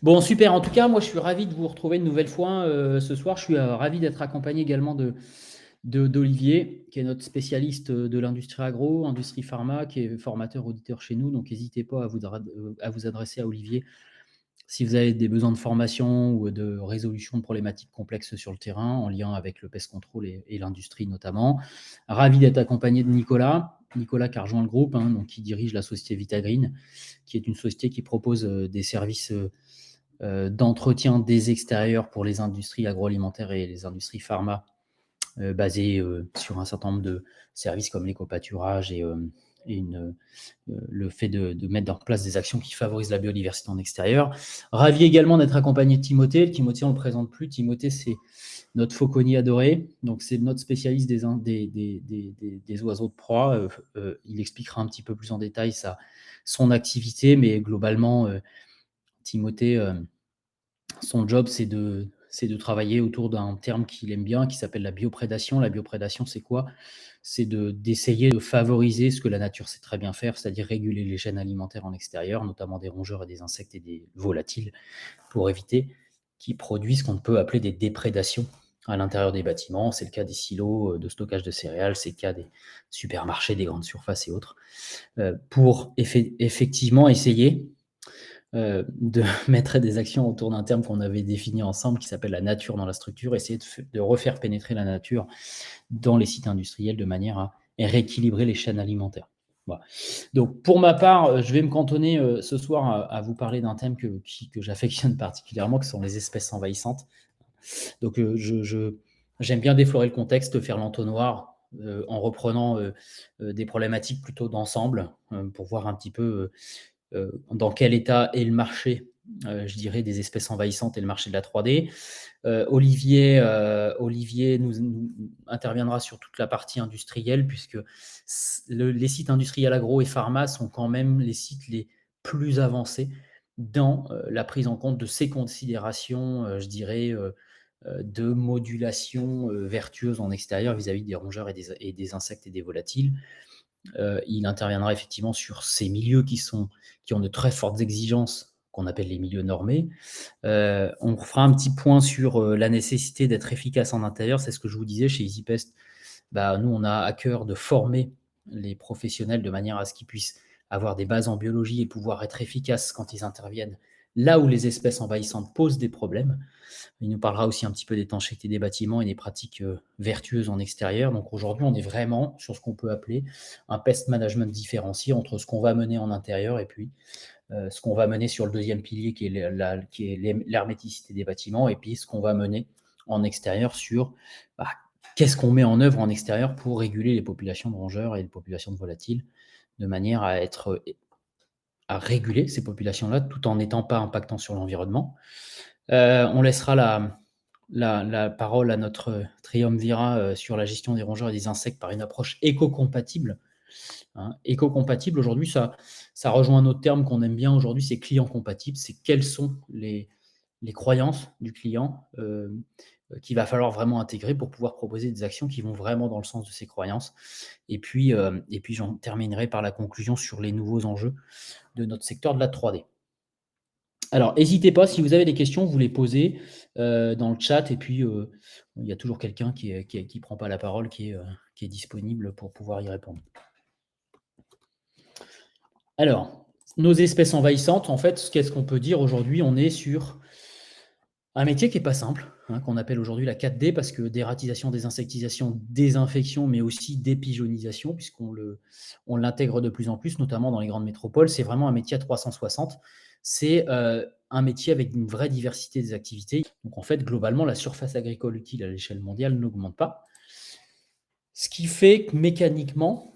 Bon, super. En tout cas, moi, je suis ravi de vous retrouver une nouvelle fois ce soir. Je suis ravi d'être accompagné également d'Olivier, qui est notre spécialiste de l'industrie agro, industrie pharma, qui est formateur auditeur chez nous. Donc, n'hésitez pas à vous adresser à Olivier si vous avez des besoins de formation ou de résolution de problématiques complexes sur le terrain, en lien avec le pest control et l'industrie notamment. Ravi d'être accompagné de Nicolas qui a rejoint le groupe, donc qui dirige la société Vitagreen, qui est une société qui propose des services d'entretien des extérieurs pour les industries agroalimentaires et les industries pharma, basées sur un certain nombre de services comme l'éco-pâturage et le fait de mettre en place des actions qui favorisent la biodiversité en extérieur. Ravi également d'être accompagné de Timothée. Timothée, on ne le présente plus. Timothée, c'est notre fauconnier adoré. Donc, c'est notre spécialiste des oiseaux de proie. Il expliquera un petit peu plus en détail son activité, mais globalement, Timothée, son job, c'est de travailler autour d'un terme qu'il aime bien, qui s'appelle la bioprédation. La bioprédation, c'est quoi? C'est d'essayer de favoriser ce que la nature sait très bien faire, c'est-à-dire réguler les chaînes alimentaires en extérieur, notamment des rongeurs et des insectes et des volatiles, pour éviter qu'ils produisent ce qu'on peut appeler des déprédations à l'intérieur des bâtiments. C'est le cas des silos de stockage de céréales, c'est le cas des supermarchés, des grandes surfaces et autres, pour effectivement essayer de mettre des actions autour d'un terme qu'on avait défini ensemble qui s'appelle la nature dans la structure, essayer de refaire pénétrer la nature dans les sites industriels de manière à rééquilibrer les chaînes alimentaires. Voilà. Donc, pour ma part, je vais me cantonner ce soir à vous parler d'un thème que j'affectionne particulièrement, que sont les espèces envahissantes. Donc, j'aime bien déflorer le contexte, faire l'entonnoir en reprenant des problématiques plutôt d'ensemble pour voir un petit peu dans quel état est le marché, je dirais, des espèces envahissantes et le marché de la 3D. Olivier nous interviendra sur toute la partie industrielle, puisque les sites industriels agro et pharma sont quand même les sites les plus avancés dans la prise en compte de ces considérations, je dirais, de modulation vertueuse en extérieur vis-à-vis des rongeurs et des insectes et des volatiles. Il interviendra effectivement sur ces milieux qui ont de très fortes exigences, qu'on appelle les milieux normés. On fera un petit point sur la nécessité d'être efficace en intérieur. C'est ce que je vous disais chez EasyPest. Nous, on a à cœur de former les professionnels de manière à ce qu'ils puissent avoir des bases en biologie et pouvoir être efficaces quand ils interviennent là où les espèces envahissantes posent des problèmes. Il nous parlera aussi un petit peu d'étanchéité des bâtiments et des pratiques vertueuses en extérieur. Donc aujourd'hui, on est vraiment sur ce qu'on peut appeler un pest management différencié entre ce qu'on va mener en intérieur et puis ce qu'on va mener sur le deuxième pilier qui est l'herméticité des bâtiments, et puis ce qu'on va mener en extérieur sur qu'est-ce qu'on met en œuvre en extérieur pour réguler les populations de rongeurs et les populations de volatiles, de manière à réguler ces populations-là tout en n'étant pas impactant sur l'environnement. On laissera la parole à notre triumvirat sur la gestion des rongeurs et des insectes par une approche éco-compatible. Éco-compatible, aujourd'hui, ça rejoint un autre terme qu'on aime bien aujourd'hui, c'est client-compatible. C'est quelles sont les croyances du client qu'il va falloir vraiment intégrer pour pouvoir proposer des actions qui vont vraiment dans le sens de ses croyances. Et puis j'en terminerai par la conclusion sur les nouveaux enjeux de notre secteur de la 3D. Alors, n'hésitez pas, si vous avez des questions, vous les posez dans le chat, et puis il y a toujours quelqu'un qui prend pas la parole, qui est disponible pour pouvoir y répondre. Alors, nos espèces envahissantes, en fait, qu'est-ce qu'on peut dire aujourd'hui? On est sur un métier qui n'est pas simple, qu'on appelle aujourd'hui la 4D, parce que dératisation, désinsectisation, désinfection, mais aussi dépigeonisation, puisqu'on l'intègre de plus en plus, notamment dans les grandes métropoles. C'est vraiment un métier à 360. C'est un métier avec une vraie diversité des activités. Donc en fait, globalement, la surface agricole utile à l'échelle mondiale n'augmente pas. Ce qui fait que mécaniquement,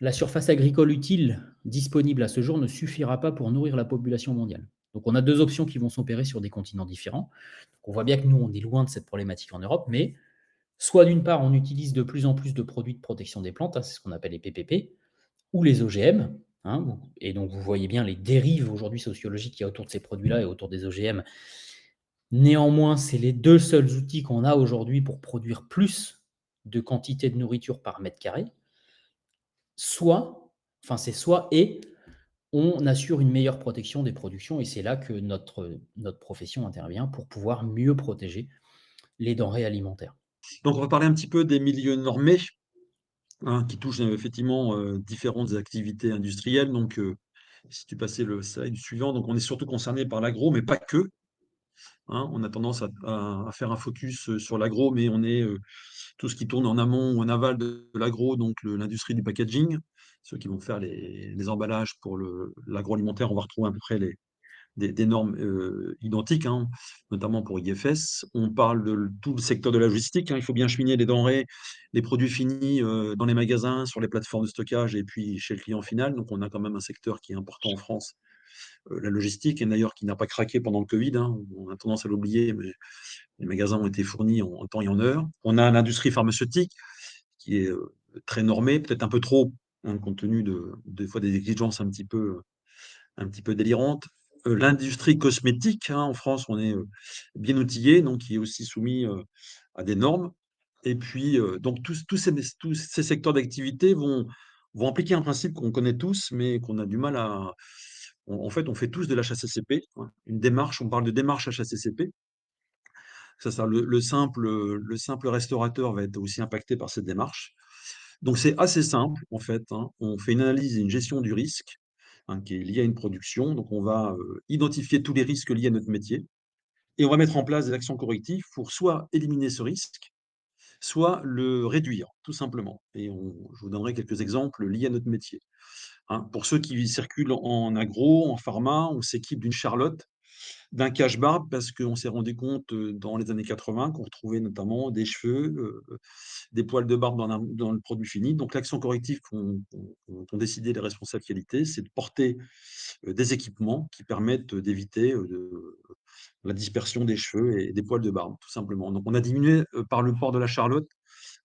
la surface agricole utile disponible à ce jour ne suffira pas pour nourrir la population mondiale. Donc on a deux options qui vont s'opérer sur des continents différents. Donc on voit bien que nous, on est loin de cette problématique en Europe, mais soit d'une part, on utilise de plus en plus de produits de protection des plantes, c'est ce qu'on appelle les PPP, ou les OGM, et donc vous voyez bien les dérives aujourd'hui sociologiques qu'il y a autour de ces produits-là et autour des OGM. Néanmoins, c'est les deux seuls outils qu'on a aujourd'hui pour produire plus de quantité de nourriture par mètre carré. C'est soit et, on assure une meilleure protection des productions et c'est là que notre profession intervient pour pouvoir mieux protéger les denrées alimentaires. Donc on va parler un petit peu des milieux normés, hein, qui touchent, effectivement, différentes activités industrielles. Donc, si tu passais le slide suivant, donc on est surtout concerné par l'agro, mais pas que, hein. On a tendance à faire un focus, sur l'agro, mais on est, tout ce qui tourne en amont ou en aval de l'agro, donc l'industrie du packaging, ceux qui vont faire les emballages pour l'agroalimentaire, on va retrouver à peu près des normes identiques, hein, notamment pour IFS. On parle de tout le secteur de la logistique, hein. Il faut bien cheminer les denrées, les produits finis dans les magasins, sur les plateformes de stockage et puis chez le client final. Donc on a quand même un secteur qui est important en France, la logistique, et d'ailleurs qui n'a pas craqué pendant le Covid, hein. On a tendance à l'oublier, mais les magasins ont été fournis en temps et en heure. On a l'industrie pharmaceutique qui est très normée, peut-être un peu trop, hein, compte tenu des fois des exigences un petit peu délirantes. L'industrie cosmétique, hein, en France, on est bien outillé, donc qui est aussi soumis à des normes. Et puis, donc tous ces secteurs d'activité vont impliquer un principe qu'on connaît tous, mais qu'on a du mal à. En fait, on fait tous de l'HACCP, hein, une démarche, on parle de démarche HACCP. Ça, le simple restaurateur va être aussi impacté par cette démarche. Donc c'est assez simple en fait, hein. On fait une analyse et une gestion du risque, hein, qui est lié à une production. Donc on va identifier tous les risques liés à notre métier et on va mettre en place des actions correctives pour soit éliminer ce risque, soit le réduire, tout simplement. Je vous donnerai quelques exemples liés à notre métier, hein. Pour ceux qui circulent en agro, en pharma, on s'équipe d'une charlotte, d'un cache-barbe parce qu'on s'est rendu compte dans les années 80 qu'on retrouvait notamment des cheveux, des poils de barbe dans le produit fini. Donc l'action corrective qu'ont décidé les responsables qualité, c'est de porter des équipements qui permettent d'éviter la dispersion des cheveux et des poils de barbe, tout simplement. Donc on a diminué par le port de la charlotte.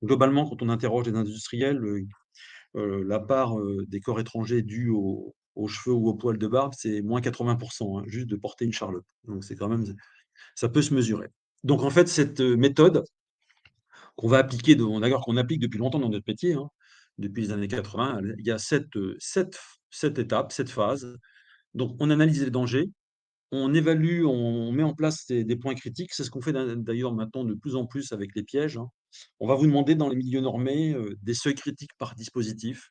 Globalement, quand on interroge les industriels, la part des corps étrangers dus aux cheveux ou aux poils de barbe, c'est moins 80%, hein, juste de porter une charlotte. Donc c'est quand même, ça peut se mesurer. Donc en fait, cette méthode qu'on va appliquer, d'ailleurs qu'on applique depuis longtemps dans notre métier, hein, depuis les années 80, il y a sept étapes, 7 phases. Donc on analyse les dangers, on évalue, on met en place des points critiques. C'est ce qu'on fait d'ailleurs maintenant de plus en plus avec les pièges, hein. On va vous demander dans les milieux normés des seuils critiques par dispositif.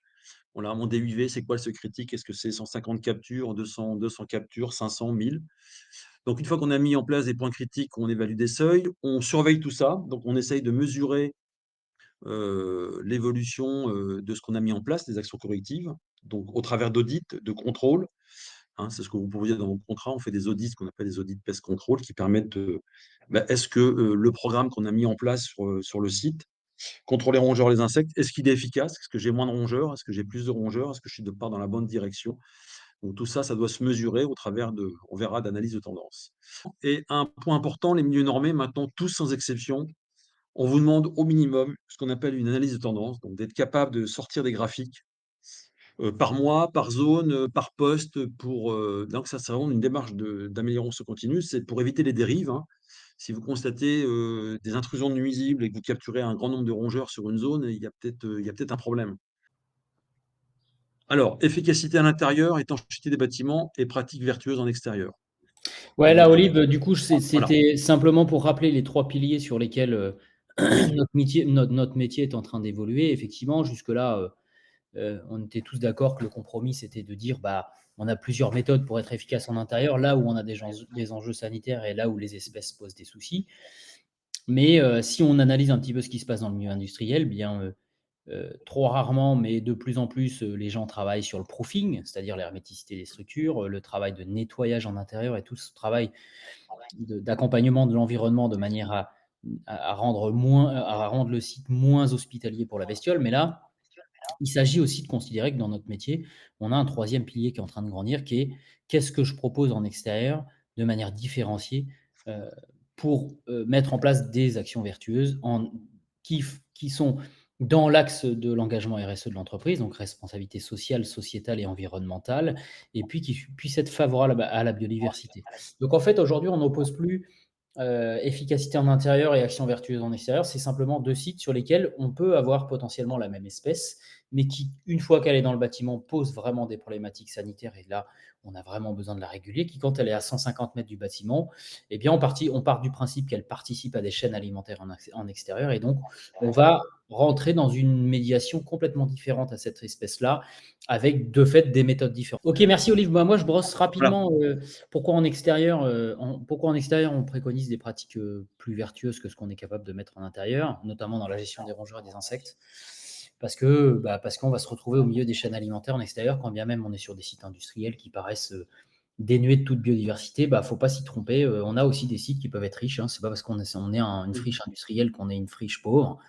Voilà, mon DUV, c'est quoi le seuil critique? Est-ce que c'est 150 captures, 200 captures, 500, 1000? Donc une fois qu'on a mis en place des points critiques, on évalue des seuils, on surveille tout ça. Donc on essaye de mesurer l'évolution de ce qu'on a mis en place, des actions correctives, donc au travers d'audits, de contrôles, hein. C'est ce que vous pouvez dire dans vos contrats. On fait des audits, ce qu'on appelle des audits pest control, qui permettent est-ce que le programme qu'on a mis en place sur le site contre les rongeurs, les insectes, est-ce qu'il est efficace? Est-ce que j'ai moins de rongeurs? Est-ce que j'ai plus de rongeurs? Est-ce que je suis de part dans la bonne direction? Donc tout ça, ça doit se mesurer au travers on verra, d'analyse de tendance. Et un point important, les milieux normés, maintenant, tous sans exception, on vous demande au minimum ce qu'on appelle une analyse de tendance, donc d'être capable de sortir des graphiques par mois, par zone, par poste, donc ça, c'est vraiment une démarche d'amélioration continue, c'est pour éviter les dérives, hein. Si vous constatez des intrusions nuisibles et que vous capturez un grand nombre de rongeurs sur une zone, il y a peut-être un problème. Alors, efficacité à l'intérieur, étanchéité des bâtiments et pratiques vertueuses en extérieur. Ouais, là, Donc, Olive, du coup, voilà. c'était simplement pour rappeler les 3 piliers sur lesquels, notre métier est en train d'évoluer. Effectivement, jusque-là, on était tous d'accord que le compromis, c'était de dire, bah, on a plusieurs méthodes pour être efficace en intérieur, là où on a des enjeux sanitaires et là où les espèces posent des soucis. Mais si on analyse un petit peu ce qui se passe dans le milieu industriel, bien, trop rarement, mais de plus en plus, les gens travaillent sur le proofing, c'est-à-dire l'herméticité des structures, le travail de nettoyage en intérieur et tout ce travail d'accompagnement de l'environnement de manière à rendre le site moins hospitalier pour la bestiole. Mais là, il s'agit aussi de considérer que dans notre métier, on a un troisième pilier qui est en train de grandir, qui est qu'est-ce que je propose en extérieur de manière différenciée euh, pour mettre en place des actions vertueuses qui sont dans l'axe de l'engagement RSE de l'entreprise, donc responsabilité sociale, sociétale et environnementale, et puis qui puissent être favorables à la biodiversité. Donc en fait, aujourd'hui, on n'oppose plus efficacité en intérieur et action vertueuse en extérieur. C'est simplement deux sites sur lesquels on peut avoir potentiellement la même espèce mais qui, une fois qu'elle est dans le bâtiment, pose vraiment des problématiques sanitaires. Et là, on a vraiment besoin de la réguler. Qui, quand elle est à 150 mètres du bâtiment, eh bien, on part du principe qu'elle participe à des chaînes alimentaires en extérieur. Et donc, on va rentrer dans une médiation complètement différente à cette espèce-là, avec de fait des méthodes différentes. Ok, merci Olive. Moi, je brosse Voilà. rapidement pourquoi en extérieur on préconise des pratiques plus vertueuses que ce qu'on est capable de mettre en intérieur, notamment dans la gestion des rongeurs et des insectes. Parce qu'on va se retrouver au milieu des chaînes alimentaires en extérieur, quand bien même on est sur des sites industriels qui paraissent dénués de toute biodiversité. Il ne faut pas s'y tromper. On a aussi des sites qui peuvent être riches. C'est pas parce qu'on est une friche industrielle qu'on est une friche pauvre.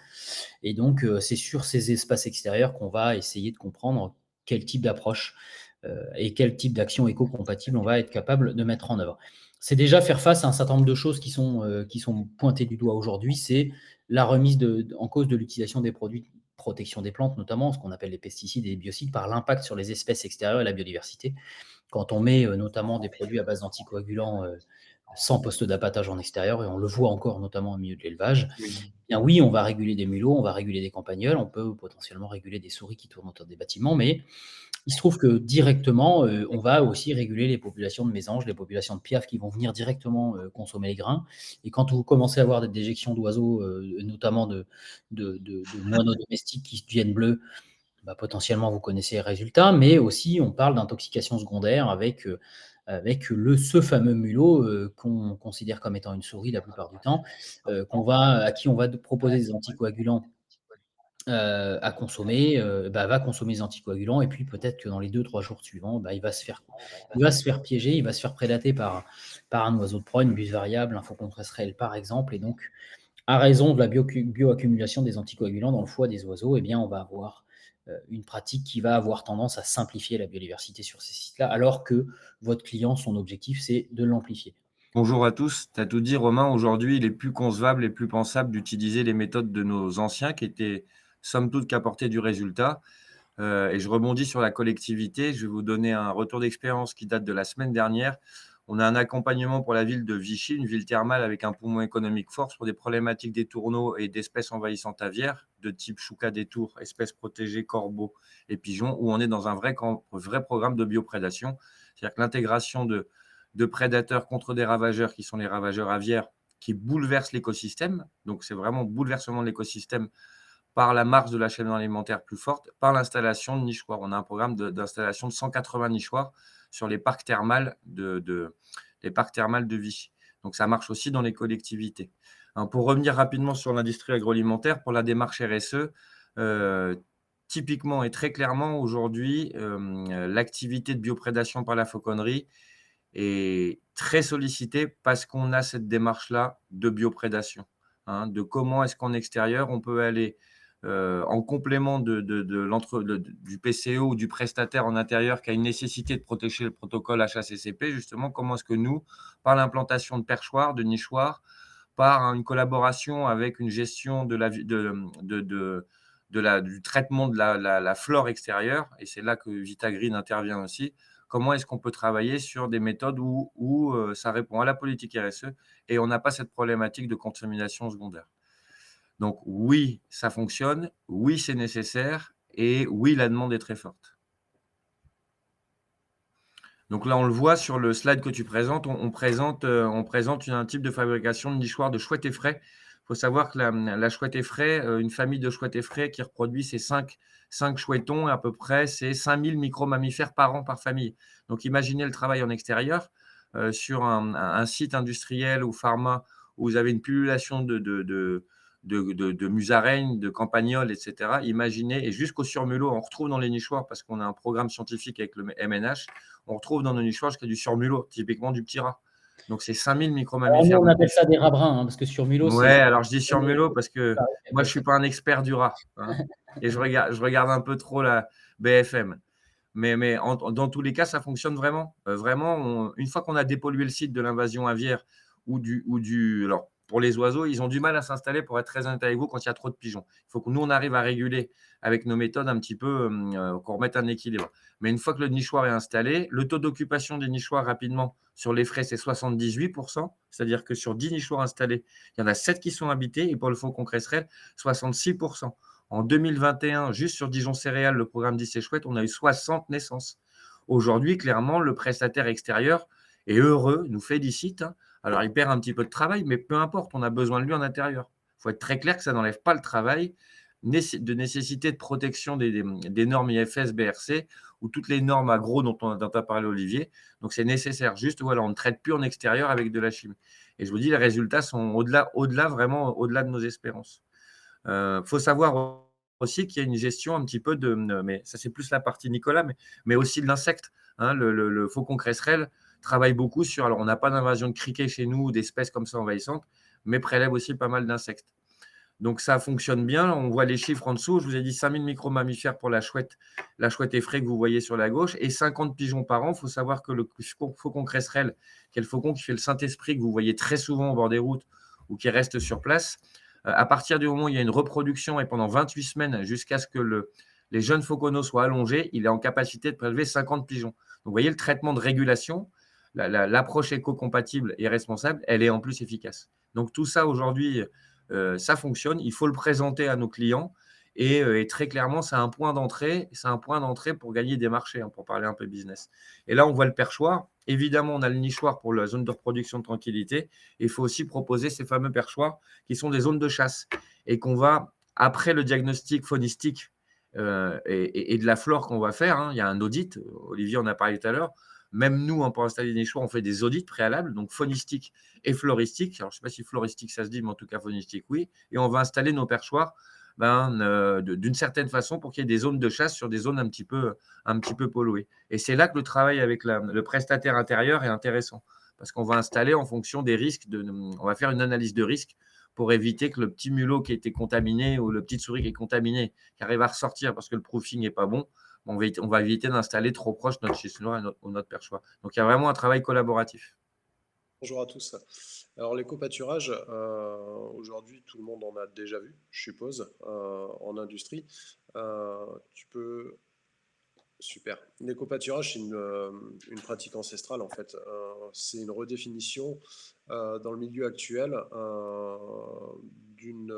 Et donc, c'est sur ces espaces extérieurs qu'on va essayer de comprendre quel type d'approche et quel type d'action éco-compatible on va être capable de mettre en œuvre. C'est déjà faire face à un certain nombre de choses qui sont pointées du doigt aujourd'hui. C'est la remise en cause de l'utilisation des produits de protection des plantes, notamment ce qu'on appelle les pesticides et les biocides, par l'impact sur les espèces extérieures et la biodiversité. Quand on met notamment des produits à base d'anticoagulants sans poste d'abattage en extérieur, et on le voit encore notamment au milieu de l'élevage, Oui. bien oui, on va réguler des mulots, on va réguler des campagnols, on peut potentiellement réguler des souris qui tournent autour des bâtiments, mais il se trouve que directement, on va aussi réguler les populations de mésanges, les populations de piafs qui vont venir directement consommer les grains. Et quand vous commencez à avoir des déjections d'oiseaux, notamment de moineaux domestiques qui deviennent bleus, potentiellement vous connaissez les résultats, mais aussi on parle d'intoxication secondaire avec ce fameux mulot qu'on considère comme étant une souris la plupart du temps, à qui on va proposer des anticoagulants à consommer, va consommer des anticoagulants et puis peut-être que dans les 2-3 jours suivants, il va se faire piéger, il va se faire prédater par un oiseau de proie, une buse variable, un faucon cresserelle par exemple. Et donc, à raison de la bioaccumulation des anticoagulants dans le foie des oiseaux, eh bien, on va avoir une pratique qui va avoir tendance à simplifier la biodiversité sur ces sites-là, alors que votre client, son objectif, c'est de l'amplifier. Bonjour à tous, tu as tout dit Romain, aujourd'hui il est plus concevable et plus pensable d'utiliser les méthodes de nos anciens qui étaient somme toute qu'apportaient du résultat. Et je rebondis sur la collectivité, je vais vous donner un retour d'expérience qui date de la semaine dernière. On a un accompagnement pour la ville de Vichy, une ville thermale avec un poumon économique fort sur des problématiques des tourneaux et d'espèces envahissantes aviaires de type chouca des tours, espèces protégées, corbeaux et pigeons, où on est dans un vrai programme de bioprédation. C'est-à-dire que l'intégration de prédateurs contre des ravageurs qui sont les ravageurs aviaires qui bouleversent l'écosystème. Donc, c'est vraiment bouleversement de l'écosystème par la marge de la chaîne alimentaire plus forte, par l'installation de nichoirs. On a un programme d'installation de 180 nichoirs sur les parcs thermales de Vichy. Donc, ça marche aussi dans les collectivités. Pour revenir rapidement sur l'industrie agroalimentaire, pour la démarche RSE, typiquement et très clairement, aujourd'hui, l'activité de bioprédation par la fauconnerie est très sollicitée parce qu'on a cette démarche-là de bioprédation, de comment est-ce qu'en extérieur, on peut aller en complément du PCO ou du prestataire en intérieur qui a une nécessité de protéger le protocole HACCP, justement, comment est-ce que nous, par l'implantation de perchoirs, de nichoirs, par une collaboration avec une gestion du traitement de la flore extérieure, et c'est là que VitaGreen intervient aussi, comment est-ce qu'on peut travailler sur des méthodes où ça répond à la politique RSE et on n'a pas cette problématique de contamination secondaire. Donc oui, ça fonctionne, oui, c'est nécessaire et oui, la demande est très forte. Donc là, on le voit sur le slide que tu présentes, on présente un type de fabrication de nichoirs de chouettes effraies. Il faut savoir que la chouette effraie, une famille de chouettes effraies qui reproduit ces 5 chouettons, à peu près, c'est 5000 micro-mammifères par an par famille. Donc imaginez le travail en extérieur sur un site industriel ou pharma où vous avez une pullulation de musaraignes, de campagnols, etc. Imaginez, et jusqu'au surmulot, on retrouve dans les nichoirs, parce qu'on a un programme scientifique avec le MNH, on retrouve dans nos nichoirs jusqu'à du surmulot, typiquement du petit rat. Donc, c'est 5000 Alors, nous, micro-mammifères. on appelle ça des rats bruns, parce que surmulot, Ouais, c'est. alors je dis surmulot parce que moi, je ne suis pas un expert du rat. Et je regarde un peu trop la BFM. Mais dans tous les cas, ça fonctionne vraiment. Vraiment, une fois qu'on a dépollué le site de l'invasion aviaire alors, pour les oiseaux, ils ont du mal à s'installer, pour être très honnête avec vous, quand il y a trop de pigeons. Il faut que nous, on arrive à réguler avec nos méthodes un petit peu, qu'on remette un équilibre. Mais une fois que le nichoir est installé, le taux d'occupation des nichoirs rapidement sur les frais, c'est 78%. C'est-à-dire que sur 10 nichoirs installés, il y en a 7 qui sont habités. Et pour le faucon cresserelle, 66%. En 2021, juste sur Dijon Céréales, le programme 10 c'est chouette, on a eu 60 naissances. Aujourd'hui, clairement, le prestataire extérieur est heureux, nous félicite, hein. Alors, il perd un petit peu de travail, mais peu importe, on a besoin de lui en intérieur. Il faut être très clair que ça n'enlève pas le travail de nécessité de protection des normes IFS, BRC ou toutes les normes agro dont a parlé Olivier. Donc, c'est nécessaire. Juste, voilà, on ne traite plus en extérieur avec de la chimie. Et je vous dis, les résultats sont vraiment au-delà de nos espérances. Faut savoir aussi qu'il y a une gestion un petit peu mais ça c'est plus la partie Nicolas, mais aussi de l'insecte, hein. Le faucon cresserelle travaille beaucoup sur, alors on n'a pas d'invasion de criquets chez nous ou d'espèces comme ça envahissantes, mais prélève aussi pas mal d'insectes. Donc ça fonctionne bien, on voit les chiffres en dessous, je vous ai dit 5000 micromammifères pour la chouette effraie que vous voyez sur la gauche, et 50 pigeons par an. Il faut savoir que le faucon cresserelle, qui est le faucon qui fait le Saint-Esprit, que vous voyez très souvent au bord des routes ou qui reste sur place, à partir du moment où il y a une reproduction et pendant 28 semaines, jusqu'à ce que les jeunes fauconneaux soient allongés, il est en capacité de prélever 50 pigeons. Donc, vous voyez, le traitement de régulation, l'approche éco-compatible et responsable, elle est en plus efficace. Donc, tout ça, aujourd'hui, ça fonctionne. Il faut le présenter à nos clients. Et très clairement, c'est un point d'entrée. C'est un point d'entrée pour gagner des marchés, hein, pour parler un peu business. Et là, on voit le perchoir. Évidemment, on a le nichoir pour la zone de reproduction de tranquillité. Il faut aussi proposer ces fameux perchoirs qui sont des zones de chasse et qu'on va, après le diagnostic faunistique et de la flore qu'on va faire, hein, il y a un audit. Olivier en a parlé tout à l'heure. Même nous, hein, pour installer des nichoirs, on fait des audits préalables, donc faunistique et floristique. Alors, je ne sais pas si floristique, ça se dit, mais en tout cas, faunistique, oui. Et on va installer nos perchoirs d'une certaine façon pour qu'il y ait des zones de chasse sur des zones un petit peu polluées. Et c'est là que le travail avec le prestataire intérieur est intéressant, parce qu'on va installer en fonction des risques, on va faire une analyse de risque pour éviter que le petit mulot qui a été contaminé ou le petite souris qui est contaminée, qui arrive à ressortir parce que le proofing n'est pas bon, on va éviter d'installer trop proche notre chisnoir ou notre perchoir. Donc, il y a vraiment un travail collaboratif. Bonjour à tous. Alors l'éco-pâturage, aujourd'hui tout le monde en a déjà vu, je suppose, en industrie. Tu peux... Super. L'éco-pâturage, c'est une pratique ancestrale en fait. C'est une redéfinition dans le milieu actuel d'une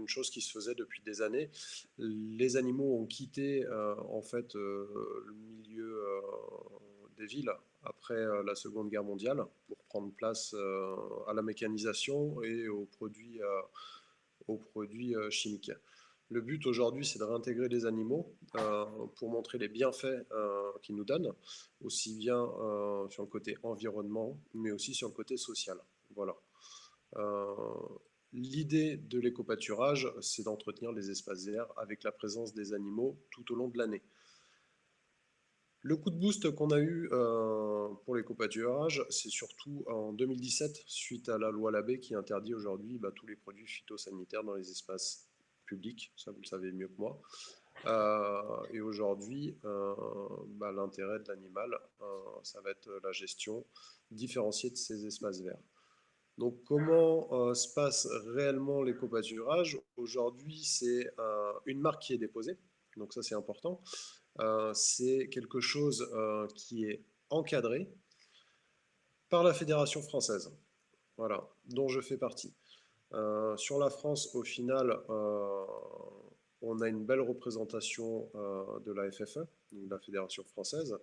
chose qui se faisait depuis des années. Les animaux ont quitté en fait le milieu des villes après la Seconde Guerre mondiale pour prendre place à la mécanisation et aux produits chimiques. Le but aujourd'hui, c'est de réintégrer les animaux pour montrer les bienfaits qu'ils nous donnent, aussi bien sur le côté environnement, mais aussi sur le côté social. Voilà. L'idée de l'éco-pâturage, c'est d'entretenir les espaces verts avec la présence des animaux tout au long de l'année. Le coup de boost qu'on a eu pour l'éco-pâturage, c'est surtout en 2017, suite à la loi Labbé qui interdit aujourd'hui tous les produits phytosanitaires dans les espaces publics, ça vous le savez mieux que moi. Et aujourd'hui, l'intérêt de l'animal, ça va être la gestion différenciée de ces espaces verts. Donc comment se passe réellement l'éco-pâturage? Aujourd'hui, c'est une marque qui est déposée, donc ça c'est important. C'est quelque chose qui est encadré par la Fédération française, voilà, dont je fais partie. Sur la France, au final, on a une belle représentation de la FFE, donc la Fédération française,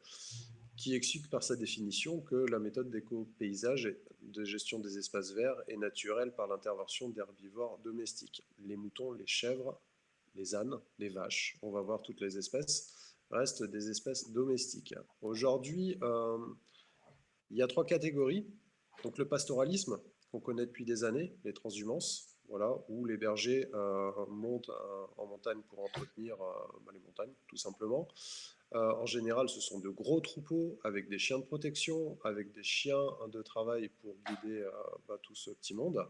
qui explique par sa définition que la méthode d'éco-paysage et de gestion des espaces verts est naturelle par l'intervention d'herbivores domestiques. Les moutons, les chèvres, les ânes, les vaches, on va voir toutes les espèces, restent des espèces domestiques. Aujourd'hui, il y a 3 catégories. Donc le pastoralisme, qu'on connaît depuis des années, les transhumances, voilà, où les bergers montent en montagne pour entretenir les montagnes, tout simplement. En général, ce sont de gros troupeaux avec des chiens de protection, avec des chiens de travail pour guider tout ce petit monde.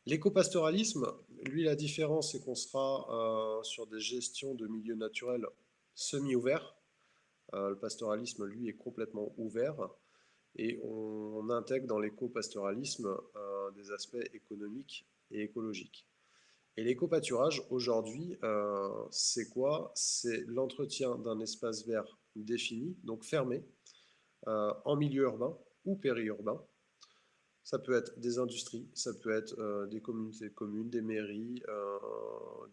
L'éco-pastoralisme, lui, la différence, c'est qu'on sera sur des gestions de milieux naturels semi-ouverts. Le pastoralisme, lui, est complètement ouvert. Et on intègre dans l'éco-pastoralisme des aspects économiques et écologiques. Et l'éco-pâturage, aujourd'hui, c'est quoi? C'est l'entretien d'un espace vert défini, donc fermé, en milieu urbain ou périurbain, Ça peut être des industries, ça peut être des communautés de communes, des mairies,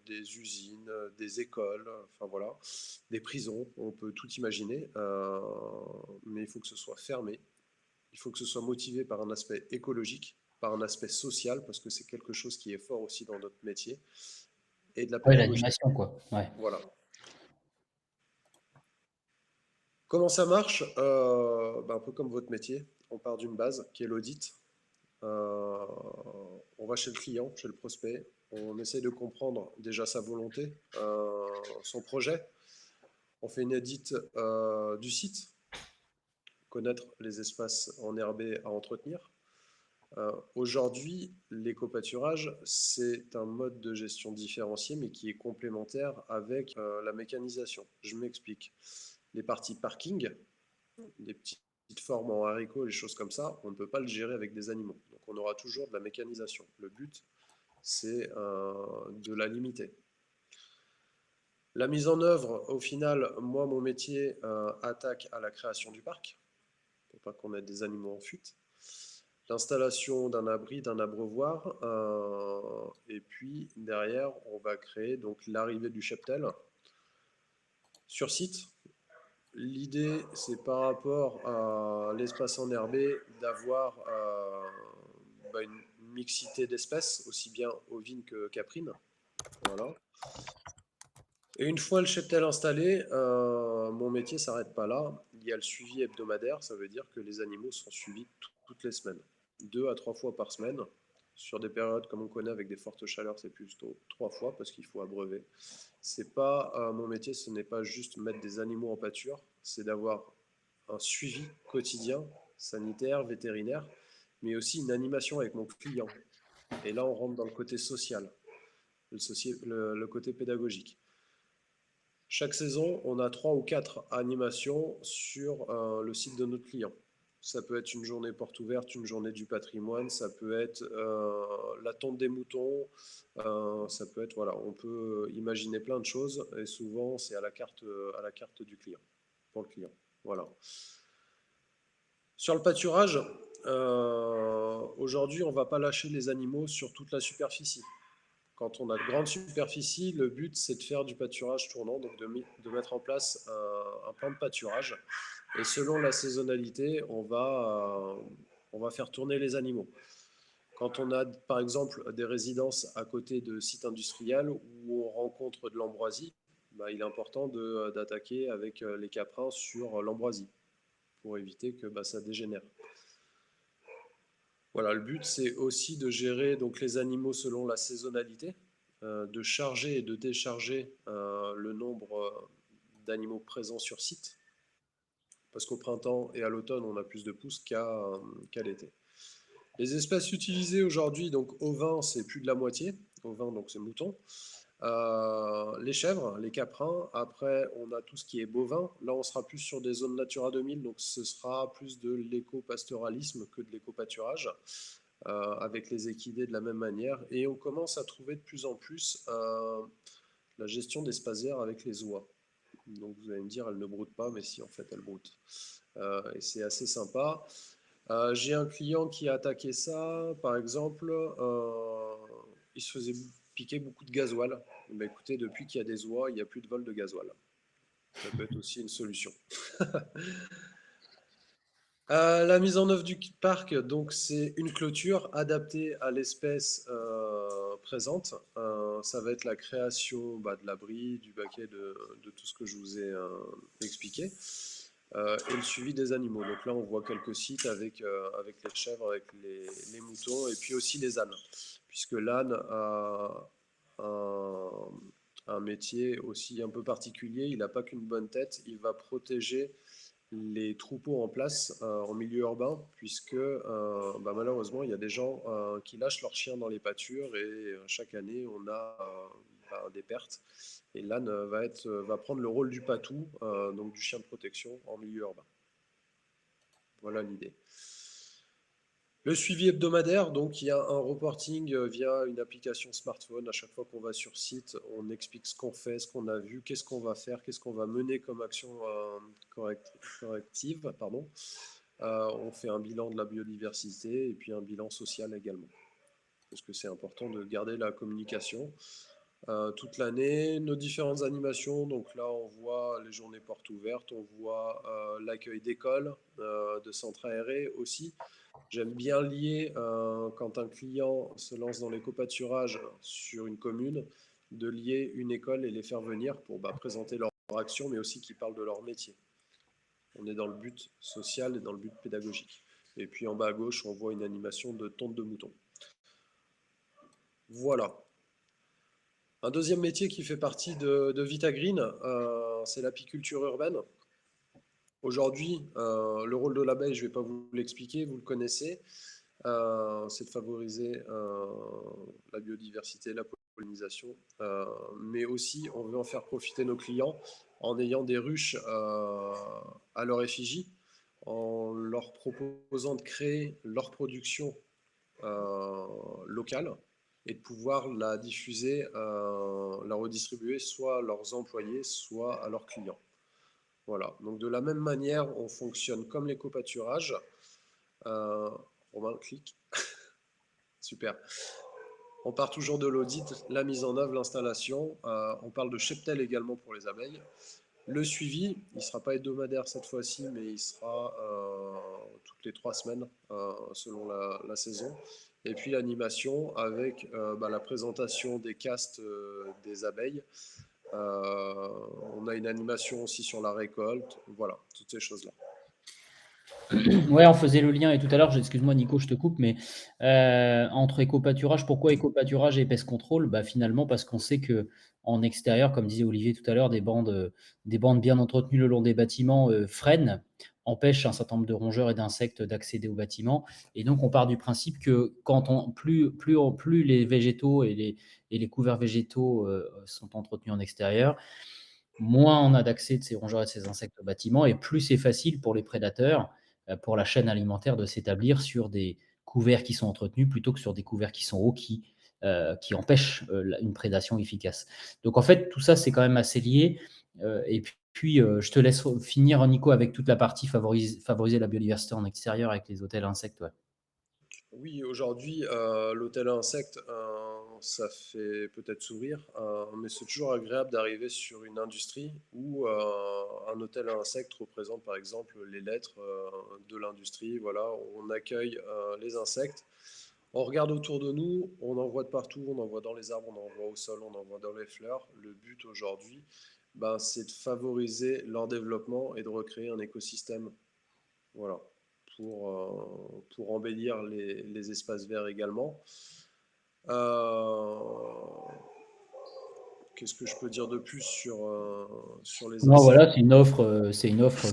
des usines, des écoles, enfin voilà, des prisons, on peut tout imaginer, mais il faut que ce soit fermé, il faut que ce soit motivé par un aspect écologique, par un aspect social, parce que c'est quelque chose qui est fort aussi dans notre métier, et de la Ouais, pédagogie. l'animation, quoi. Ouais. Voilà. Comment ça marche? Un peu comme votre métier, on part d'une base qui est l'audit. Euh, on va chez le client, chez le prospect, on essaie de comprendre déjà sa volonté, son projet. On fait une audit du site, connaître les espaces enherbés à entretenir. Aujourd'hui, l'éco-pâturage, c'est un mode de gestion différencié, mais qui est complémentaire avec la mécanisation. Je m'explique. Les parties parking, des petites formes en haricots, les choses comme ça, on ne peut pas le gérer avec des animaux. Donc on aura toujours de la mécanisation. Le but, c'est de la limiter. La mise en œuvre, au final, moi, mon métier attaque à la création du parc, pour pas qu'on ait des animaux en fuite. L'installation d'un abri, d'un abreuvoir, et puis derrière, on va créer donc l'arrivée du cheptel sur site. L'idée, c'est par rapport à l'espace enherbé d'avoir une mixité d'espèces, aussi bien ovines que caprines. Voilà. Et une fois le cheptel installé, mon métier ne s'arrête pas là. Il y a le suivi hebdomadaire, ça veut dire que les animaux sont suivis toutes les semaines, 2 à 3 fois par semaine. Sur des périodes comme on connaît avec des fortes chaleurs, c'est plutôt 3 fois parce qu'il faut abreuver. C'est pas mon métier, ce n'est pas juste mettre des animaux en pâture, c'est d'avoir un suivi quotidien, sanitaire, vétérinaire, mais aussi une animation avec mon client. Et là, on rentre dans le côté social, le côté pédagogique. Chaque saison, on a 3 ou 4 animations sur le site de notre client. Ça peut être une journée porte ouverte, une journée du patrimoine, ça peut être la tonte des moutons, ça peut être, voilà, on peut imaginer plein de choses et souvent c'est à la carte du client, pour le client. Voilà. Sur le pâturage, aujourd'hui on ne va pas lâcher les animaux sur toute la superficie. Quand on a de grandes superficies, le but c'est de faire du pâturage tournant, donc de mettre en place un plan de pâturage. Et selon la saisonnalité, on va faire tourner les animaux. Quand on a par exemple des résidences à côté de sites industriels où on rencontre de l'ambroisie, il est important d'attaquer avec les caprins sur l'ambroisie pour éviter que ça dégénère. Voilà, le but c'est aussi de gérer donc, les animaux selon la saisonnalité, de charger et de décharger le nombre d'animaux présents sur site, parce qu'au printemps et à l'automne on a plus de pousses qu'à l'été. Les espèces utilisées aujourd'hui, donc ovins, c'est plus de la moitié, ovins donc c'est mouton. Les chèvres, les caprins, après on a tout ce qui est bovin, là on sera plus sur des zones Natura 2000, donc ce sera plus de l'éco-pastoralisme que de l'éco-pâturage. Avec les équidés de la même manière, et on commence à trouver de plus en plus la gestion d'espaces verts avec les oies. Donc vous allez me dire, elles ne broutent pas, mais si, en fait, elles broutent. Et c'est assez sympa. J'ai un client qui a attaqué ça, par exemple, il se faisait piquer beaucoup de gasoil. Écoutez, depuis qu'il y a des oies, il n'y a plus de vol de gasoil. Ça peut être aussi une solution. La mise en œuvre du parc, donc c'est une clôture adaptée à l'espèce présente. Ça va être la création de l'abri, du baquet, de tout ce que je vous ai expliqué, et le suivi des animaux. Donc là, on voit quelques sites avec les chèvres, avec les moutons, et puis aussi les ânes, puisque l'âne a un métier aussi un peu particulier. Il n'a pas qu'une bonne tête, il va protéger les troupeaux en place en milieu urbain, puisque malheureusement, il y a des gens qui lâchent leurs chiens dans les pâtures et chaque année, on a des pertes. Et l'âne va prendre le rôle du patou, donc du chien de protection en milieu urbain. Voilà l'idée. Le suivi hebdomadaire, donc il y a un reporting via une application smartphone. À chaque fois qu'on va sur site, on explique ce qu'on fait, ce qu'on a vu, qu'est-ce qu'on va faire, qu'est-ce qu'on va mener comme action corrective. On fait un bilan de la biodiversité et puis un bilan social également. Parce que c'est important de garder la communication toute l'année. Nos différentes animations, donc là on voit les journées portes ouvertes, on voit l'accueil d'écoles, de centres aérés aussi. J'aime bien lier, quand un client se lance dans l'éco-pâturage sur une commune, de lier une école et les faire venir pour présenter leur action, mais aussi qu'ils parlent de leur métier. On est dans le but social et dans le but pédagogique. Et puis en bas à gauche, on voit une animation de tonte de mouton. Voilà. Un deuxième métier qui fait partie de Vitagreen, c'est l'apiculture urbaine. Aujourd'hui, le rôle de l'abeille, je ne vais pas vous l'expliquer, vous le connaissez. C'est de favoriser la biodiversité, la pollinisation, mais aussi on veut en faire profiter nos clients en ayant des ruches à leur effigie, en leur proposant de créer leur production locale et de pouvoir la diffuser, la redistribuer soit à leurs employés, soit à leurs clients. Voilà, donc de la même manière, on fonctionne comme l'éco-pâturage. Romain, clique. Super. On part toujours de l'audit, la mise en œuvre, l'installation. On parle de cheptel également pour les abeilles. Le suivi, il ne sera pas hebdomadaire cette fois-ci, mais il sera toutes les 3 semaines selon la saison. Et puis l'animation avec la présentation des castes des abeilles. On a une animation aussi sur la récolte. Voilà, toutes ces choses-là. Ouais, on faisait le lien et tout à l'heure, excuse-moi Nico, je te coupe, mais entre éco-pâturage, pourquoi éco-pâturage et pest control? Finalement, parce qu'on sait qu'en extérieur, comme disait Olivier tout à l'heure, des bandes bien entretenues le long des bâtiments freinent, empêchent un certain nombre de rongeurs et d'insectes d'accéder aux bâtiments. Et donc, on part du principe que plus les végétaux et les couverts végétaux sont entretenus en extérieur, moins on a d'accès de ces rongeurs et de ces insectes au bâtiment, et plus c'est facile pour les prédateurs, pour la chaîne alimentaire, de s'établir sur des couverts qui sont entretenus plutôt que sur des couverts qui sont hauts qui empêchent une prédation efficace. Donc en fait, tout ça, c'est quand même assez lié. Et puis, je te laisse finir, Nico, avec toute la partie favoriser la biodiversité en extérieur avec les hôtels insectes. Ouais. Oui, aujourd'hui, l'hôtel à insectes, ça fait peut-être sourire, mais c'est toujours agréable d'arriver sur une industrie où un hôtel à insectes représente par exemple les lettres de l'industrie. Voilà, on accueille les insectes. On regarde autour de nous, on en voit de partout, on en voit dans les arbres, on en voit au sol, on en voit dans les fleurs. Le but aujourd'hui, c'est de favoriser leur développement et de recréer un écosystème. Voilà. Pour embellir les espaces verts également. Qu'est-ce que je peux dire de plus sur les insectes? Non, voilà, c'est une offre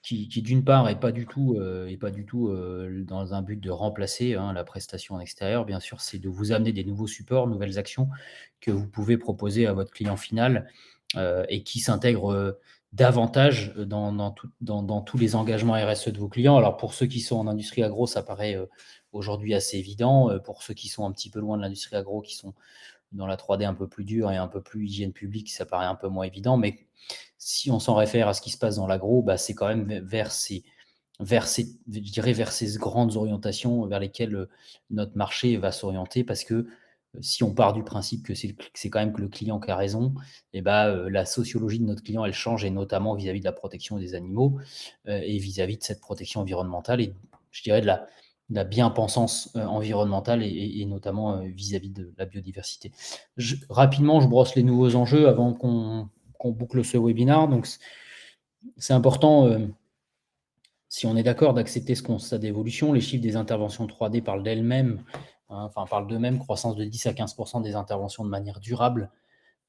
qui d'une part, n'est pas du tout dans un but de remplacer la prestation en extérieur. Bien sûr, c'est de vous amener des nouveaux supports, nouvelles actions que vous pouvez proposer à votre client final et qui s'intègrent davantage dans tous les engagements RSE de vos clients. Alors, pour ceux qui sont en industrie agro, ça paraît aujourd'hui assez évident. Pour ceux qui sont un petit peu loin de l'industrie agro, qui sont dans la 3D un peu plus dure et un peu plus hygiène publique, ça paraît un peu moins évident. Mais si on s'en réfère à ce qui se passe dans l'agro, c'est quand même vers ces grandes orientations vers lesquelles notre marché va s'orienter, parce que si on part du principe que c'est quand même que le client qui a raison, la sociologie de notre client, elle change, et notamment vis-à-vis de la protection des animaux et vis-à-vis de cette protection environnementale et, je dirais, de la bien-pensance environnementale et notamment vis-à-vis de la biodiversité. Rapidement, je brosse les nouveaux enjeux avant qu'on boucle ce webinaire. Donc, c'est important, si on est d'accord, d'accepter ce constat d'évolution. Les chiffres des interventions 3D parlent d'elles-mêmes, parlent d'eux-mêmes, croissance de 10 à 15% des interventions de manière durable.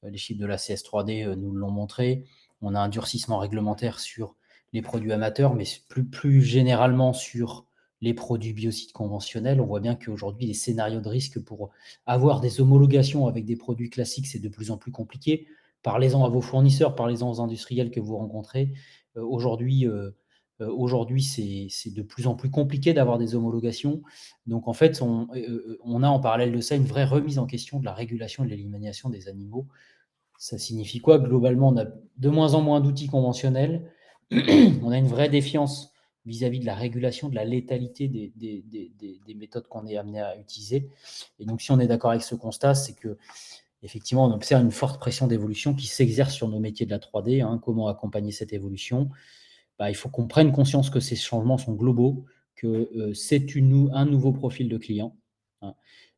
Les chiffres de la CS3D nous l'ont montré. On a un durcissement réglementaire sur les produits amateurs, mais plus généralement sur les produits biocides conventionnels. On voit bien qu'aujourd'hui, les scénarios de risque pour avoir des homologations avec des produits classiques, c'est de plus en plus compliqué. Parlez-en à vos fournisseurs, parlez-en aux industriels que vous rencontrez. Aujourd'hui, c'est de plus en plus compliqué d'avoir des homologations. Donc, en fait, on a en parallèle de ça une vraie remise en question de la régulation et de l'élimination des animaux. Ça signifie quoi? Globalement, on a de moins en moins d'outils conventionnels. On a une vraie défiance vis-à-vis de la régulation de la létalité des méthodes qu'on est amené à utiliser. Et donc, si on est d'accord avec ce constat, c'est que effectivement, on observe une forte pression d'évolution qui s'exerce sur nos métiers de la 3D. Comment accompagner cette évolution? Il faut qu'on prenne conscience que ces changements sont globaux, que c'est un nouveau profil de client. Hein.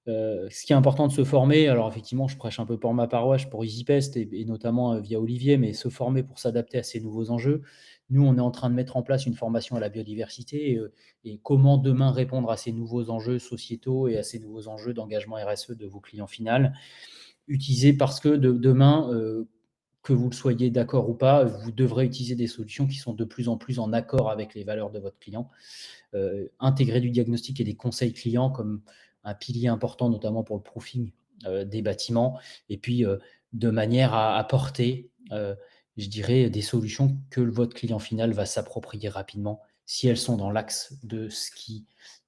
Ce qui est important de se former, alors effectivement, je prêche un peu pour ma paroisse, pour EasyPest et notamment via Olivier, mais se former pour s'adapter à ces nouveaux enjeux. Nous, on est en train de mettre en place une formation à la biodiversité et comment demain répondre à ces nouveaux enjeux sociétaux et à ces nouveaux enjeux d'engagement RSE de vos clients finaux. Utiliser parce que demain, que vous le soyez d'accord ou pas, vous devrez utiliser des solutions qui sont de plus en plus en accord avec les valeurs de votre client. Intégrer du diagnostic et des conseils clients comme un pilier important, notamment pour le proofing des bâtiments, et puis de manière à apporter, je dirais, des solutions que votre client final va s'approprier rapidement si elles sont dans l'axe de ce qu'il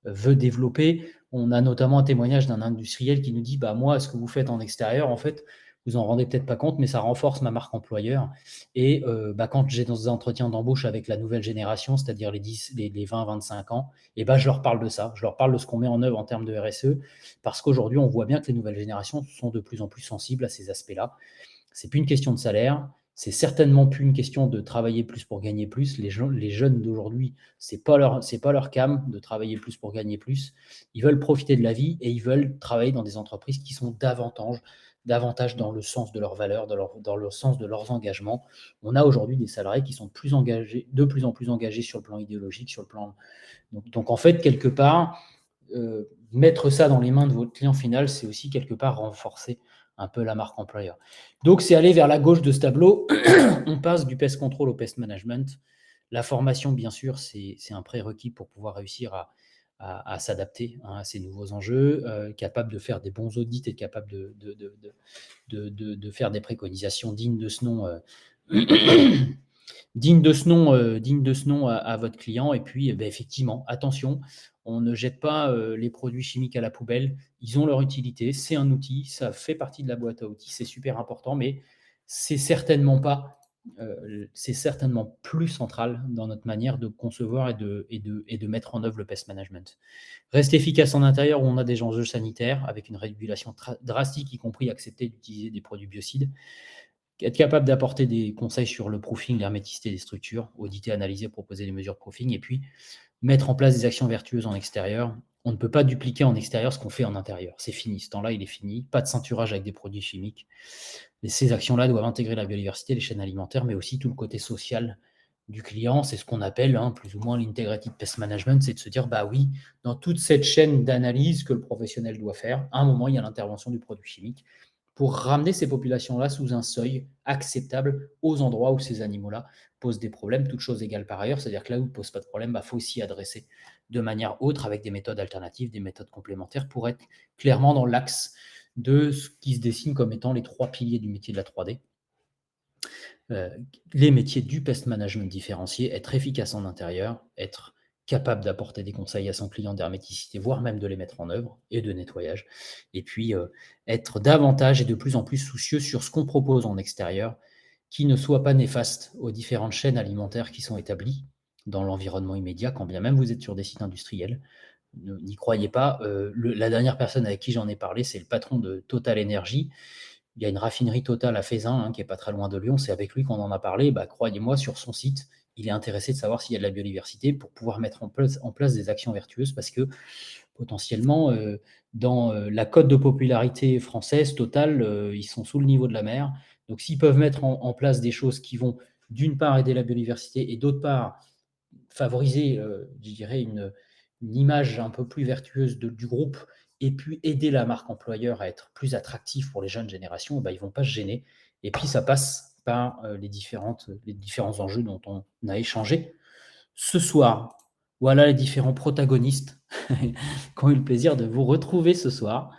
veut développer. On a notamment un témoignage d'un industriel qui nous dit moi, ce que vous faites en extérieur, en fait, vous en rendez peut-être pas compte, mais ça renforce ma marque employeur. Et quand j'ai dans des entretiens d'embauche avec la nouvelle génération, c'est-à-dire les 20-25 ans, je leur parle de ça. Je leur parle de ce qu'on met en œuvre en termes de RSE, parce qu'aujourd'hui, on voit bien que les nouvelles générations sont de plus en plus sensibles à ces aspects-là. C'est plus une question de salaire, c'est certainement plus une question de travailler plus pour gagner plus. Les jeunes d'aujourd'hui, c'est pas leur cam de travailler plus pour gagner plus. Ils veulent profiter de la vie et ils veulent travailler dans des entreprises qui sont davantage dans le sens de leurs valeurs, dans le sens de leurs engagements. On a aujourd'hui des salariés qui sont de plus en plus engagés sur le plan idéologique, sur le plan. Donc en fait, quelque part, mettre ça dans les mains de votre client final, c'est aussi quelque part renforcer un peu la marque employeur. Donc, c'est aller vers la gauche de ce tableau. On passe du pest control au pest management. La formation, bien sûr, c'est un prérequis pour pouvoir réussir à s'adapter à ces nouveaux enjeux, capable de faire des bons audits et capable de faire des préconisations dignes de ce nom. Digne de ce nom à votre client. Et puis, effectivement, attention, on ne jette pas les produits chimiques à la poubelle. Ils ont leur utilité. C'est un outil. Ça fait partie de la boîte à outils. C'est super important, mais c'est certainement plus central dans notre manière de concevoir et de mettre en œuvre le pest management. Reste efficace en intérieur où on a des enjeux sanitaires avec une régulation drastique, y compris accepter d'utiliser des produits biocides. Être capable d'apporter des conseils sur le proofing, l'herméticité des structures, auditer, analyser, proposer des mesures de proofing, et puis mettre en place des actions vertueuses en extérieur. On ne peut pas dupliquer en extérieur ce qu'on fait en intérieur. C'est fini. Ce temps-là, il est fini. Pas de ceinturage avec des produits chimiques. Et ces actions-là doivent intégrer la biodiversité, les chaînes alimentaires, mais aussi tout le côté social du client. C'est ce qu'on appelle plus ou moins l'integrated pest management. C'est de se dire, oui, dans toute cette chaîne d'analyse que le professionnel doit faire, à un moment, il y a l'intervention du produit chimique pour ramener ces populations-là sous un seuil acceptable aux endroits où ces animaux-là posent des problèmes, toutes choses égales par ailleurs. C'est-à-dire que là où ils ne posent pas de problème, faut s'y adresser de manière autre avec des méthodes alternatives, des méthodes complémentaires pour être clairement dans l'axe de ce qui se dessine comme étant les 3 piliers du métier de la 3D. Les métiers du pest management différencié, être efficace en intérieur, être capable d'apporter des conseils à son client d'herméticité, voire même de les mettre en œuvre, et de nettoyage. Et puis, être davantage et de plus en plus soucieux sur ce qu'on propose en extérieur, qui ne soit pas néfaste aux différentes chaînes alimentaires qui sont établies dans l'environnement immédiat, quand bien même vous êtes sur des sites industriels. N'y croyez pas. La dernière personne avec qui j'en ai parlé, c'est le patron de Total Energy. Il y a une raffinerie Total à Feyzin, qui n'est pas très loin de Lyon. C'est avec lui qu'on en a parlé. Croyez-moi, sur son site, il est intéressé de savoir s'il y a de la biodiversité pour pouvoir mettre en place des actions vertueuses, parce que potentiellement, dans la cote de popularité française, Total, ils sont sous le niveau de la mer. Donc, s'ils peuvent mettre en place des choses qui vont, d'une part, aider la biodiversité et d'autre part, favoriser, je dirais, une image un peu plus vertueuse du groupe, et puis aider la marque employeur à être plus attractive pour les jeunes générations, ils ne vont pas se gêner. Et puis, ça passe par les différents enjeux dont on a échangé ce soir. Voilà les différents protagonistes qui ont eu le plaisir de vous retrouver ce soir.